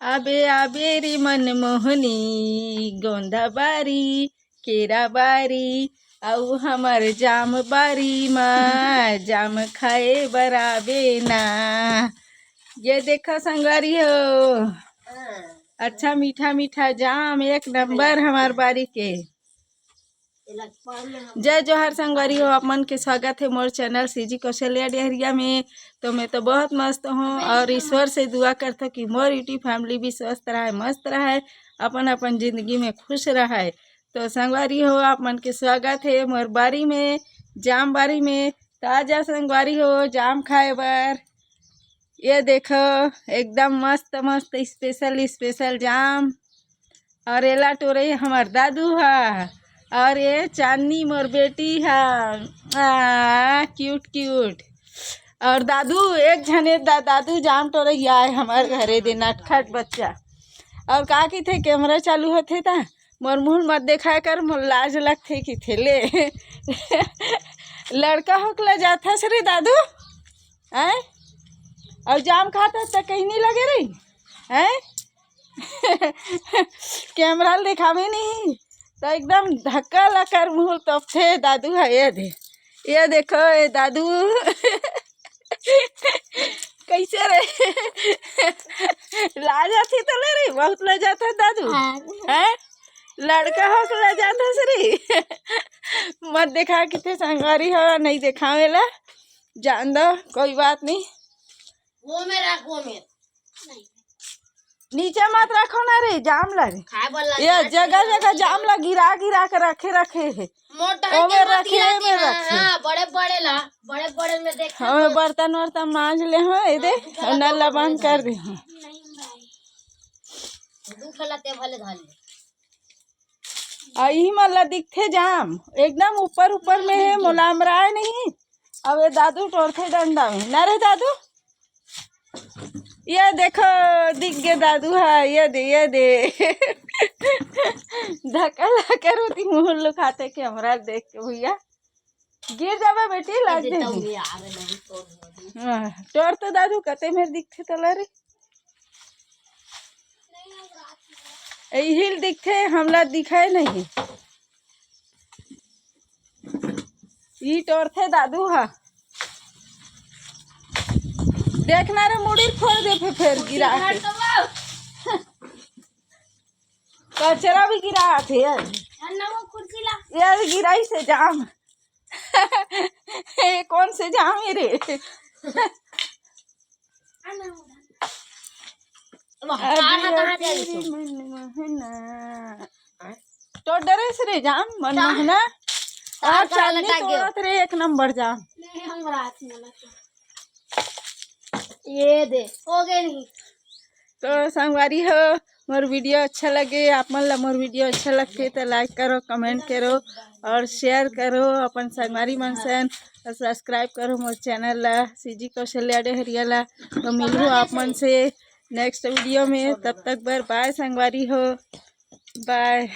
आबे आबे रे मनमोहनी गोंदा बारी केरा बारी आउ हमर जाम बारी माँ जाम खाए बराबे ना। ये देखो संगवारी हो, अच्छा मीठा मीठा जाम एक नंबर हमार बारी के। जय जोहार संगवारी हो, आप मन के स्वागत है मोर चैनल सीजी कौशल्या डेहरिया में। तो मैं तो बहुत मस्त हूँ और ईश्वर से दुआ करता हूँ कि मोर यूट्यूब फैमिली भी स्वस्थ रहे, मस्त रहे, अपन अपन जिंदगी में खुश रहे। तो संगवारी हो, आप मन के स्वागत है मोर बारी में, जाम बारी में। ताजा संगवारी हो जाम खाए बर। ये देखो एकदम मस्त मस्त स्पेशल स्पेशल जाम। और एला टोरे हमार दादू है और ये चांदनी मोर बेटी है, क्यूट क्यूट। और दादू एक झने दादू जाम टोरैया है हमारे घरे दे नटखट बच्चा। और का की थे कैमरा चालू होते था मोर मुँह मत देखा कर, मोर लाज लगते कि थे ले लड़का होकला जाता सरे दादू हैं और जाम खाता तो कहीं नहीं लगे रही हैं कैमरा दिखावे नहीं तो एकदम धक्का लकर मुँह तब थे दादू है। ये देखो ये दादू कैसे रे लाजा थी तो ले रही बहुत लजा था दादू हैं लड़का हो तो लजा था सरी मत देखा कितने संगवारी हो, नहीं दिखावेला जान दो कोई बात नहीं। वो में रखो में नीचे मत रखो ना रे जाम लगे, ये जगह जगह जाम ला गिरा गिरा के रखे है मोटा रखे में रखे। हां बड़े बड़े में देख हमें बर्तन वर्तन मांज ले हो ये दे और नल्ला बंद कर दे। दू ठलाते भले धाल यही मल्ला दिखते जाम एकदम ऊपर ऊपर में है, मुलायम रहा नहीं। अब ये दादू टोरते डंडा में ना रे दादू। ये देखो दिख गए दादू है, ये दे धक्का लाकर होती मुँह लुकाते कैमरा देख के भैया गिर जावे बेटी लग दे। टोर तो दादू कते में दिखते तला रे हिल दिखते हमला दिखाए नहीं। ये टोर थे दादू हा देखना रे मुड़ी फोड़ दे फिर गिरा के कचरा भी गिरा थे यार गिराई से जाम कौन से जाम है रे तो डरे से रे जाम मन मोहना और चांदनी रे एक नंबर जाम। ये दे हो गए नहीं। तो संगवारी हो मोर वीडियो अच्छा लगे, आप मन ला मोर वीडियो अच्छा लगते तो लाइक करो, कमेंट करो और शेयर करो अपन संगवारी मन सन और सब्सक्राइब करो मोर चैनल ला सीजी कौशल्या डेहरिया ला। तो मिलूँ आप मन से नेक्स्ट वीडियो में, तब तक बाय संगवारी हो, बाय।